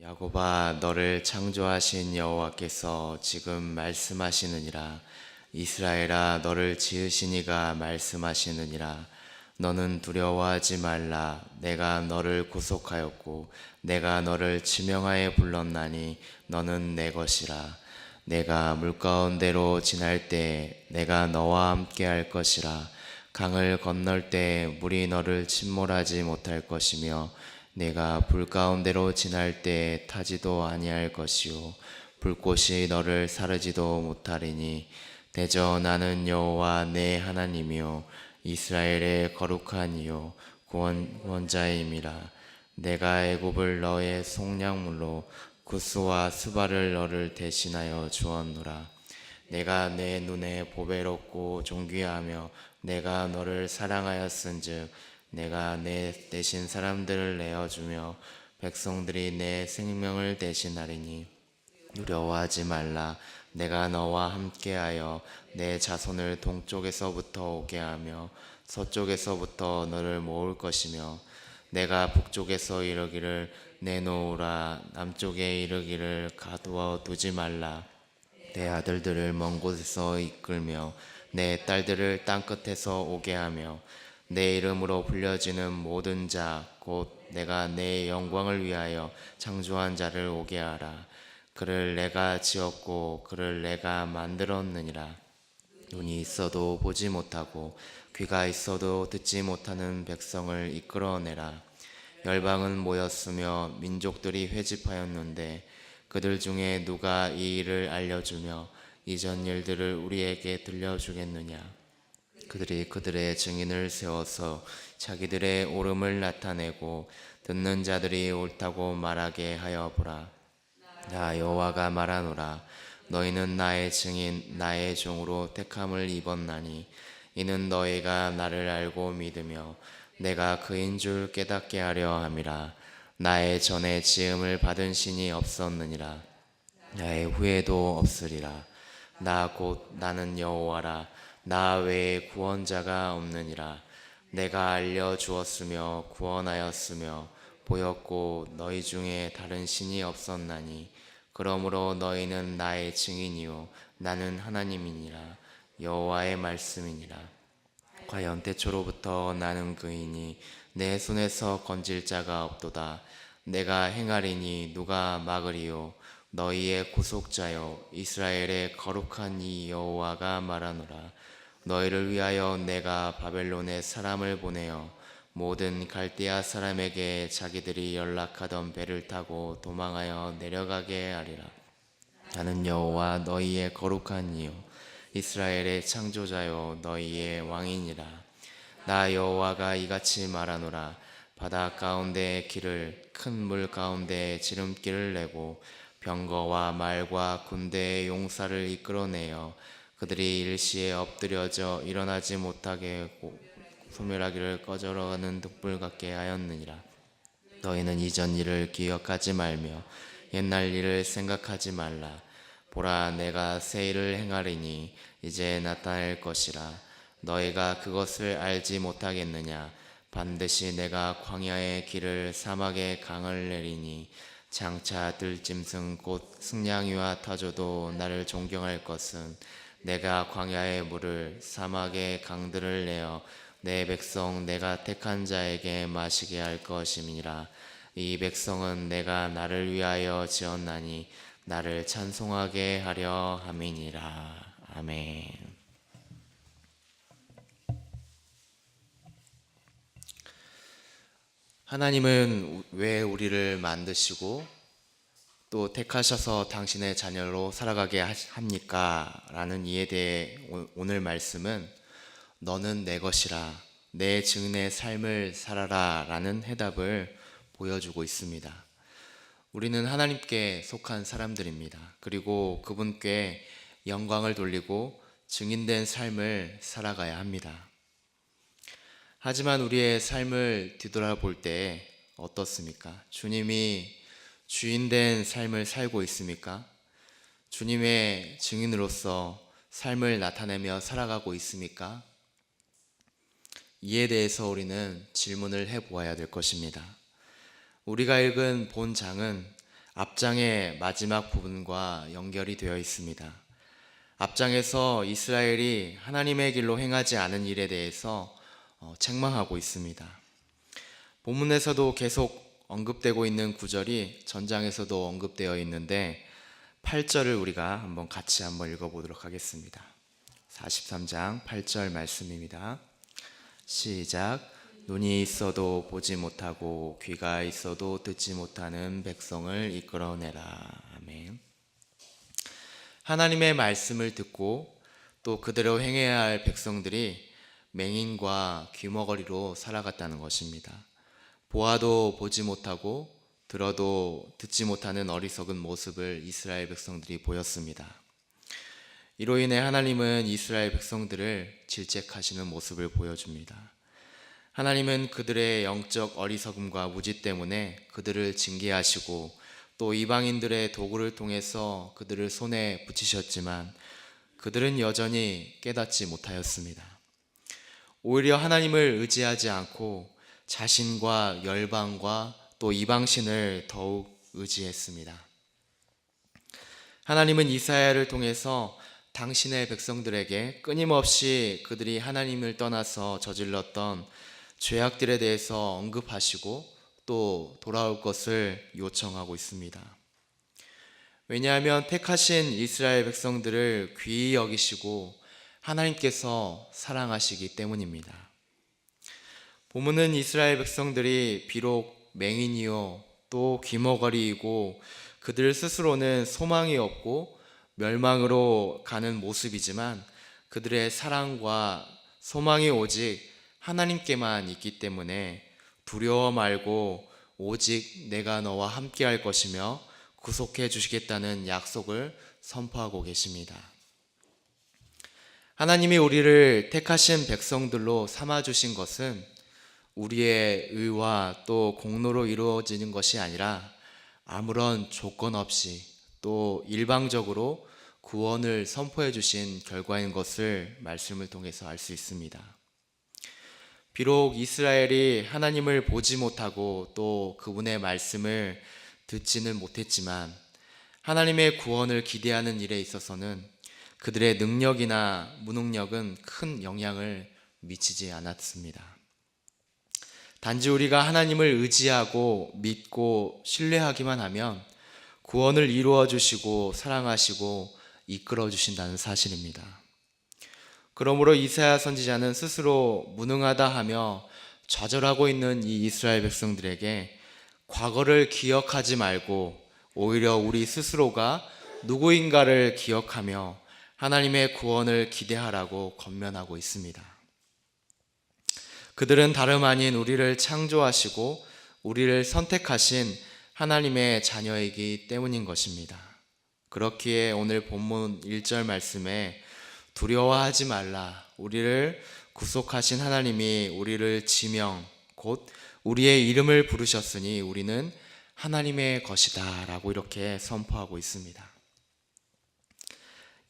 야곱아, 너를 창조하신 여호와께서 지금 말씀하시느니라. 이스라엘아, 너를 지으신 이가 말씀하시느니라. 너는 두려워하지 말라. 내가 너를 구속하였고 내가 너를 지명하여 불렀나니 너는 내 것이라. 내가 물가운데로 지날 때 내가 너와 함께 할 것이라. 강을 건널 때 물이 너를 침몰하지 못할 것이며 내가 불 가운데로 지날 때 타지도 아니할 것이요 불꽃이 너를 사르지도 못하리니 대저 나는 여호와 내 하나님이요 이스라엘의 거룩한 이요 구원자임이라. 내가 애굽을 너의 속량물로 구스와 스바를 너를 대신하여 주었노라. 내가 내 눈에 보배롭고 존귀하며 내가 너를 사랑하였은즉 내가 내 대신 사람들을 내어주며 백성들이 내 생명을 대신하리니 두려워하지 말라. 내가 너와 함께하여 내 자손을 동쪽에서부터 오게 하며 서쪽에서부터 너를 모을 것이며 내가 북쪽에서 이르기를 내놓으라 남쪽에 이르기를 가두어 두지 말라. 내 아들들을 먼 곳에서 이끌며 내 딸들을 땅끝에서 오게 하며 내 이름으로 불려지는 모든 자 곧 내가 내 영광을 위하여 창조한 자를 오게 하라. 그를 내가 지었고 그를 내가 만들었느니라. 눈이 있어도 보지 못하고 귀가 있어도 듣지 못하는 백성을 이끌어내라. 열방은 모였으며 민족들이 회집하였는데 그들 중에 누가 이 일을 알려주며 이전 일들을 우리에게 들려주겠느냐. 그들이 그들의 증인을 세워서 자기들의 옳음을 나타내고 듣는 자들이 옳다고 말하게 하여 보라. 나 여호와가 말하노라. 너희는 나의 증인 나의 종으로 택함을 입었나니 이는 너희가 나를 알고 믿으며 내가 그인 줄 깨닫게 하려 함이라. 나의 전에 지음을 받은 신이 없었느니라. 나의 후에도 없으리라. 나 곧 나는 여호와라. 나 외에 구원자가 없느니라. 내가 알려주었으며 구원하였으며 보였고 너희 중에 다른 신이 없었나니 그러므로 너희는 나의 증인이요 나는 하나님이니라. 여호와의 말씀이니라. 과연 태초로부터 나는 그이니 내 손에서 건질 자가 없도다. 내가 행하리니 누가 막으리요. 너희의 구속자여 이스라엘의 거룩한 이 여호와가 말하노라. 너희를 위하여 내가 바벨론에 사람을 보내어 모든 갈대아 사람에게 자기들이 연락하던 배를 타고 도망하여 내려가게 하리라. 나는 여호와 너희의 거룩한 이요 이스라엘의 창조자요 너희의 왕이니라. 나 여호와가 이같이 말하노라. 바다 가운데 길을 큰 물 가운데 지름길을 내고 병거와 말과 군대의 용사를 이끌어내어 그들이 일시에 엎드려져 일어나지 못하게 소멸하기를 꺼져가는 등불 같게 하였느니라. 너희는 이전 일을 기억하지 말며 옛날 일을 생각하지 말라. 보라, 내가 새 일을 행하리니 이제 나타날 것이라. 너희가 그것을 알지 못하겠느냐. 반드시 내가 광야의 길을 사막의 강을 내리니 장차 들짐승 곧 승냥이와 타조도 나를 존경할 것은 내가 광야의 물을 사막의 강들을 내어 내 백성 내가 택한 자에게 마시게 할 것임이니라. 이 백성은 내가 나를 위하여 지었나니 나를 찬송하게 하려 함이니라. 아멘. 하나님은 왜 우리를 만드시고 또 택하셔서 당신의 자녀로 살아가게 합니까? 라는 이에 대해 오늘 말씀은 너는 내 것이라 내 증인의 삶을 살아라 라는 해답을 보여주고 있습니다. 우리는 하나님께 속한 사람들입니다. 그리고 그분께 영광을 돌리고 증인된 삶을 살아가야 합니다. 하지만 우리의 삶을 뒤돌아볼 때 어떻습니까? 주님이 주인된 삶을 살고 있습니까? 주님의 증인으로서 삶을 나타내며 살아가고 있습니까? 이에 대해서 우리는 질문을 해보아야 될 것입니다. 우리가 읽은 본장은 앞장의 마지막 부분과 연결이 되어 있습니다. 앞장에서 이스라엘이 하나님의 길로 행하지 않은 일에 대해서 책망하고 있습니다. 본문에서도 계속 언급되고 있는 구절이 전장에서도 언급되어 있는데 8절을 우리가 같이 읽어보도록 하겠습니다. 43장 8절 말씀입니다. 시작. 눈이 있어도 보지 못하고 귀가 있어도 듣지 못하는 백성을 이끌어내라. 아멘. 하나님의 말씀을 듣고 또 그대로 행해야 할 백성들이 맹인과 귀머거리로 살아갔다는 것입니다. 보아도 보지 못하고 들어도 듣지 못하는 어리석은 모습을 이스라엘 백성들이 보였습니다. 이로 인해 하나님은 이스라엘 백성들을 질책하시는 모습을 보여줍니다. 하나님은 그들의 영적 어리석음과 무지 때문에 그들을 징계하시고 또 이방인들의 도구를 통해서 그들을 손에 붙이셨지만 그들은 여전히 깨닫지 못하였습니다. 오히려 하나님을 의지하지 않고 자신과 열방과 또 이방신을 더욱 의지했습니다. 하나님은 이사야를 통해서 당신의 백성들에게 끊임없이 그들이 하나님을 떠나서 저질렀던 죄악들에 대해서 언급하시고 또 돌아올 것을 요청하고 있습니다. 왜냐하면 택하신 이스라엘 백성들을 귀히 여기시고 하나님께서 사랑하시기 때문입니다. 본문은 이스라엘 백성들이 비록 맹인이요 또 귀머거리이고 그들 스스로는 소망이 없고 멸망으로 가는 모습이지만 그들의 사랑과 소망이 오직 하나님께만 있기 때문에 두려워 말고 오직 내가 너와 함께 할 것이며 구속해 주시겠다는 약속을 선포하고 계십니다. 하나님이 우리를 택하신 백성들로 삼아주신 것은 우리의 의와 또 공로로 이루어지는 것이 아니라 아무런 조건 없이 또 일방적으로 구원을 선포해 주신 결과인 것을 말씀을 통해서 알 수 있습니다. 비록 이스라엘이 하나님을 보지 못하고 또 그분의 말씀을 듣지는 못했지만 하나님의 구원을 기대하는 일에 있어서는 그들의 능력이나 무능력은 큰 영향을 미치지 않았습니다. 단지 우리가 하나님을 의지하고 믿고 신뢰하기만 하면 구원을 이루어 주시고 사랑하시고 이끌어 주신다는 사실입니다. 그러므로 이사야 선지자는 스스로 무능하다 하며 좌절하고 있는 이 이스라엘 백성들에게 과거를 기억하지 말고 오히려 우리 스스로가 누구인가를 기억하며 하나님의 구원을 기대하라고 권면하고 있습니다. 그들은 다름 아닌 우리를 창조하시고 우리를 선택하신 하나님의 자녀이기 때문인 것입니다. 그렇기에 오늘 본문 1절 말씀에 두려워하지 말라. 우리를 구속하신 하나님이 우리를 지명 곧 우리의 이름을 부르셨으니 우리는 하나님의 것이다 라고 이렇게 선포하고 있습니다.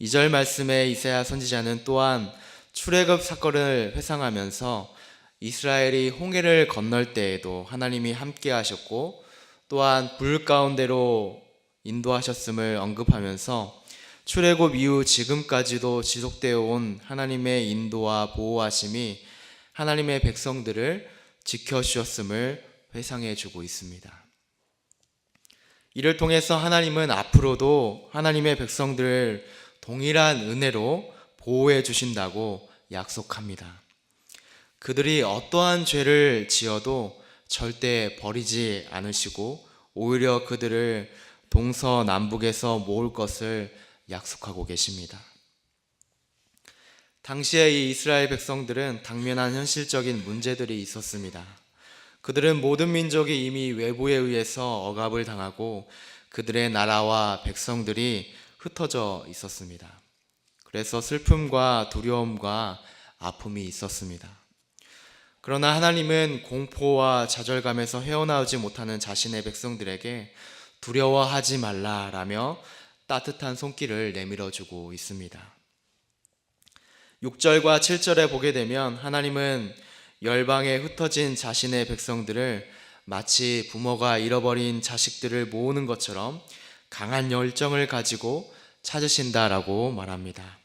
2절 말씀에 이사야 선지자는 또한 출애굽 사건을 회상하면서 이스라엘이 홍해를 건널 때에도 하나님이 함께 하셨고 또한 불 가운데로 인도하셨음을 언급하면서 출애굽 이후 지금까지도 지속되어 온 하나님의 인도와 보호하심이 하나님의 백성들을 지켜주셨음을 회상해 주고 있습니다. 이를 통해서 하나님은 앞으로도 하나님의 백성들을 동일한 은혜로 보호해 주신다고 약속합니다. 그들이 어떠한 죄를 지어도 절대 버리지 않으시고 오히려 그들을 동서남북에서 모을 것을 약속하고 계십니다. 당시에 이 이스라엘 백성들은 당면한 현실적인 문제들이 있었습니다. 그들은 모든 민족이 이미 외부에 의해서 억압을 당하고 그들의 나라와 백성들이 흩어져 있었습니다. 그래서 슬픔과 두려움과 아픔이 있었습니다. 그러나 하나님은 공포와 좌절감에서 헤어나오지 못하는 자신의 백성들에게 두려워하지 말라라며 따뜻한 손길을 내밀어주고 있습니다. 6절과 7절에 보게 되면 하나님은 열방에 흩어진 자신의 백성들을 마치 부모가 잃어버린 자식들을 모으는 것처럼 강한 열정을 가지고 찾으신다라고 말합니다.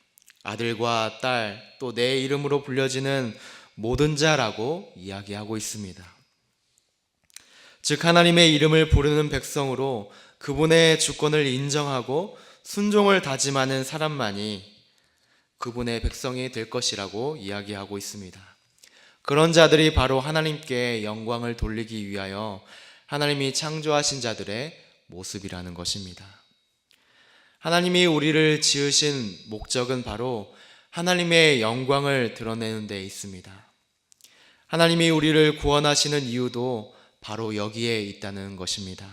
아들과 딸, 또 내 이름으로 불려지는 모든 자라고 이야기하고 있습니다. 즉 하나님의 이름을 부르는 백성으로 그분의 주권을 인정하고 순종을 다짐하는 사람만이 그분의 백성이 될 것이라고 이야기하고 있습니다. 그런 자들이 바로 하나님께 영광을 돌리기 위하여 하나님이 창조하신 자들의 모습이라는 것입니다. 하나님이 우리를 지으신 목적은 바로 하나님의 영광을 드러내는 데 있습니다. 하나님이 우리를 구원하시는 이유도 바로 여기에 있다는 것입니다.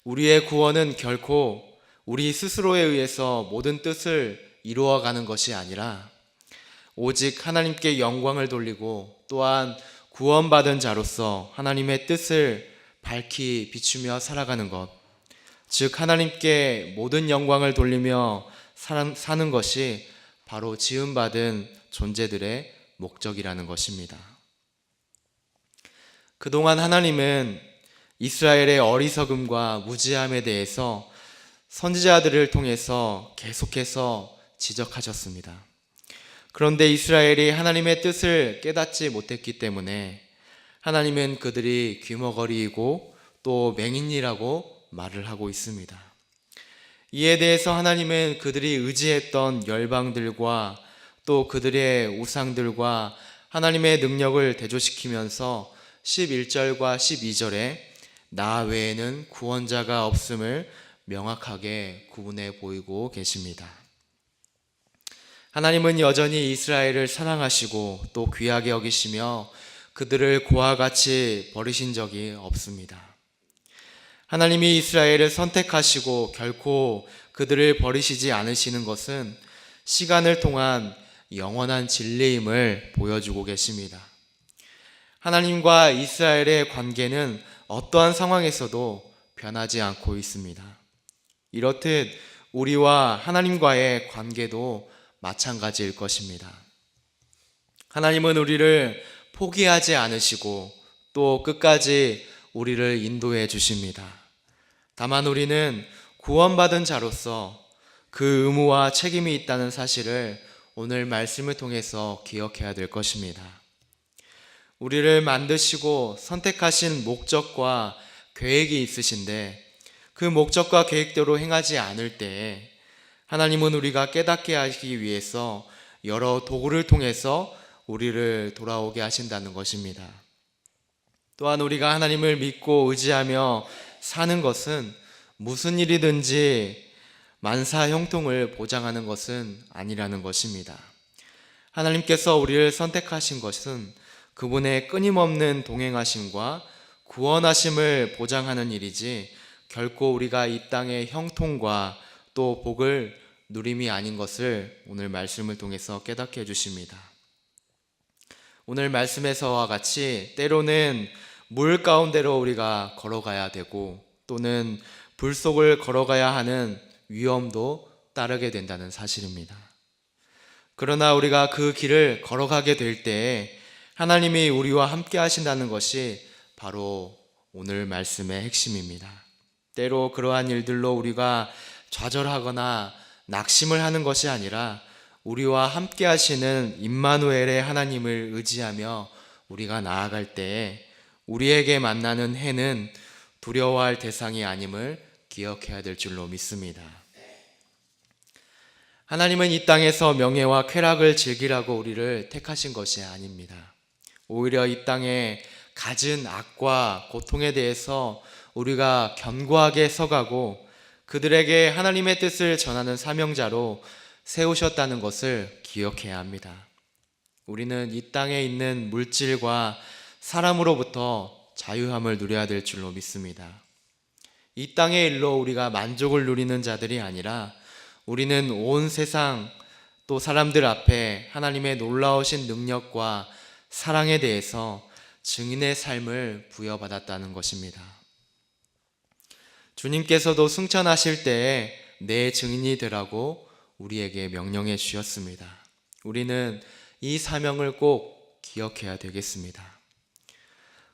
우리의 구원은 결코 우리 스스로에 의해서 모든 뜻을 이루어가는 것이 아니라 오직 하나님께 영광을 돌리고 또한 구원받은 자로서 하나님의 뜻을 밝히 비추며 살아가는 것, 즉 하나님께 모든 영광을 돌리며 사는 것이 바로 지음받은 존재들의 목적이라는 것입니다. 그동안 하나님은 이스라엘의 어리석음과 무지함에 대해서 선지자들을 통해서 계속해서 지적하셨습니다. 그런데 이스라엘이 하나님의 뜻을 깨닫지 못했기 때문에 하나님은 그들이 귀머거리이고 또 맹인이라고 말을 하고 있습니다. 이에 대해서 하나님은 그들이 의지했던 열방들과 또 그들의 우상들과 하나님의 능력을 대조시키면서 11절과 12절에 나 외에는 구원자가 없음을 명확하게 구분해 보이고 계십니다. 하나님은 여전히 이스라엘을 사랑하시고 또 귀하게 여기시며 그들을 고와 같이 버리신 적이 없습니다. 하나님이 이스라엘을 선택하시고 결코 그들을 버리시지 않으시는 것은 시간을 통한 영원한 진리임을 보여주고 계십니다. 하나님과 이스라엘의 관계는 어떠한 상황에서도 변하지 않고 있습니다. 이렇듯 우리와 하나님과의 관계도 마찬가지일 것입니다. 하나님은 우리를 포기하지 않으시고 또 끝까지 우리를 인도해 주십니다. 다만 우리는 구원받은 자로서 그 의무와 책임이 있다는 사실을 오늘 말씀을 통해서 기억해야 될 것입니다. 우리를 만드시고 선택하신 목적과 계획이 있으신데 그 목적과 계획대로 행하지 않을 때에 하나님은 우리가 깨닫게 하기 위해서 여러 도구를 통해서 우리를 돌아오게 하신다는 것입니다. 또한 우리가 하나님을 믿고 의지하며 사는 것은 무슨 일이든지 만사 형통을 보장하는 것은 아니라는 것입니다. 하나님께서 우리를 선택하신 것은 그분의 끊임없는 동행하심과 구원하심을 보장하는 일이지 결코 우리가 이 땅의 형통과 또 복을 누림이 아닌 것을 오늘 말씀을 통해서 깨닫게 해주십니다. 오늘 말씀에서와 같이 때로는 물 가운데로 우리가 걸어가야 되고 또는 불 속을 걸어가야 하는 위험도 따르게 된다는 사실입니다. 그러나 우리가 그 길을 걸어가게 될 때에 하나님이 우리와 함께 하신다는 것이 바로 오늘 말씀의 핵심입니다. 때로 그러한 일들로 우리가 좌절하거나 낙심을 하는 것이 아니라 우리와 함께 하시는 임마누엘의 하나님을 의지하며 우리가 나아갈 때에 우리에게 만나는 해는 두려워할 대상이 아님을 기억해야 될 줄로 믿습니다. 하나님은 이 땅에서 명예와 쾌락을 즐기라고 우리를 택하신 것이 아닙니다. 오히려 이 땅에 갖은 악과 고통에 대해서 우리가 견고하게 서가고 그들에게 하나님의 뜻을 전하는 사명자로 세우셨다는 것을 기억해야 합니다. 우리는 이 땅에 있는 물질과 사람으로부터 자유함을 누려야 될 줄로 믿습니다. 이 땅의 일로 우리가 만족을 누리는 자들이 아니라 우리는 온 세상 또 사람들 앞에 하나님의 놀라우신 능력과 사랑에 대해서 증인의 삶을 부여받았다는 것입니다. 주님께서도 승천하실 때에 내 증인이 되라고 우리에게 명령해 주셨습니다. 우리는 이 사명을 꼭 기억해야 되겠습니다.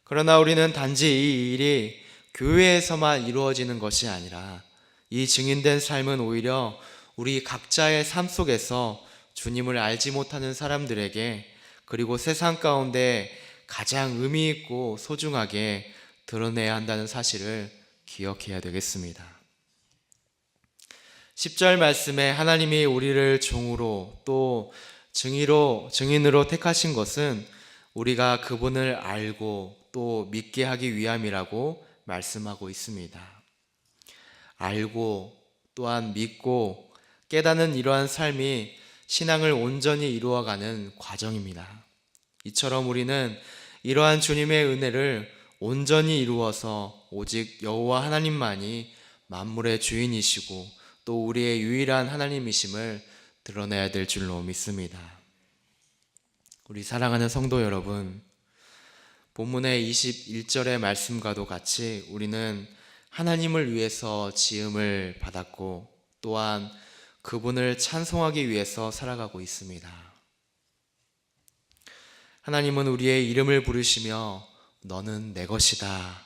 그러나 우리는 단지 이 일이 교회에서만 이루어지는 것이 아니라 이 증인된 삶은 오히려 우리 각자의 삶 속에서 주님을 알지 못하는 사람들에게, 그리고 세상 가운데 가장 의미 있고 소중하게 드러내야 한다는 사실을 기억해야 되겠습니다. 10절 말씀에 하나님이 우리를 종으로 또 증인으로 택하신 것은 우리가 그분을 알고 또 믿게 하기 위함이라고 말씀하고 있습니다. 알고 또한 믿고 깨닫는 이러한 삶이 신앙을 온전히 이루어가는 과정입니다. 이처럼 우리는 이러한 주님의 은혜를 온전히 이루어서 오직 여호와 하나님만이 만물의 주인이시고 또 우리의 유일한 하나님이심을 드러내야 될 줄로 믿습니다. 우리 사랑하는 성도 여러분, 본문의 21절의 말씀과도 같이 우리는 하나님을 위해서 지음을 받았고 또한 그분을 찬송하기 위해서 살아가고 있습니다. 하나님은 우리의 이름을 부르시며 너는 내 것이다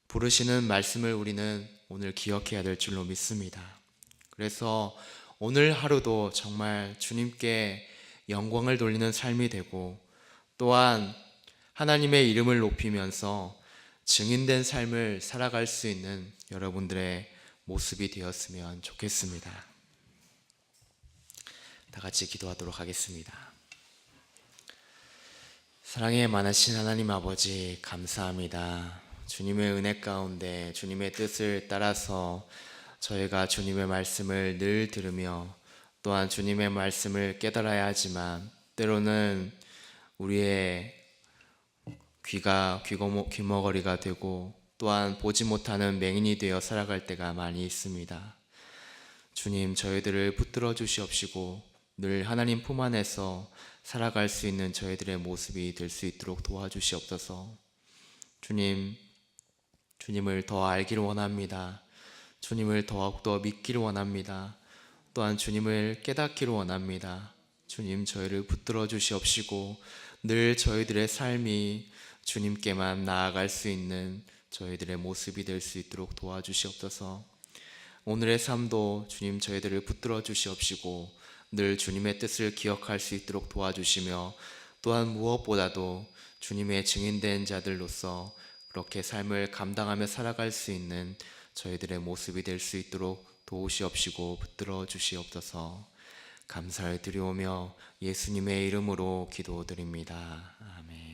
부르시는 말씀을 우리는 오늘 기억해야 될 줄로 믿습니다. 그래서 오늘 하루도 정말 주님께 영광을 돌리는 삶이 되고 또한 하나님의 이름을 높이면서 증인된 삶을 살아갈 수 있는 여러분들의 모습이 되었으면 좋겠습니다. 다 같이 기도하도록 하겠습니다. 사랑에 많으신 하나님 아버지, 감사합니다. 주님의 은혜 가운데 주님의 뜻을 따라서 저희가 주님의 말씀을 늘 들으며 또한 주님의 말씀을 깨달아야 하지만 때로는 우리의 귀가 귀머거리가 되고 또한 보지 못하는 맹인이 되어 살아갈 때가 많이 있습니다. 주님, 저희들을 붙들어 주시옵시고 늘 하나님 품 안에서 살아갈 수 있는 저희들의 모습이 될 수 있도록 도와주시옵소서. 주님을 더 알기를 원합니다. 주님을 더욱더 믿기를 원합니다. 또한 주님을 깨닫기를 원합니다. 주님, 저희를 붙들어 주시옵시고 늘 저희들의 삶이 주님께만 나아갈 수 있는 저희들의 모습이 될 수 있도록 도와주시옵소서. 오늘의 삶도 주님, 저희들을 붙들어 주시옵시고 늘 주님의 뜻을 기억할 수 있도록 도와주시며 또한 무엇보다도 주님의 증인된 자들로서 그렇게 삶을 감당하며 살아갈 수 있는 저희들의 모습이 될 수 있도록 도우시옵시고 붙들어 주시옵소서. 감사를 드리오며 예수님의 이름으로 기도드립니다. 아멘.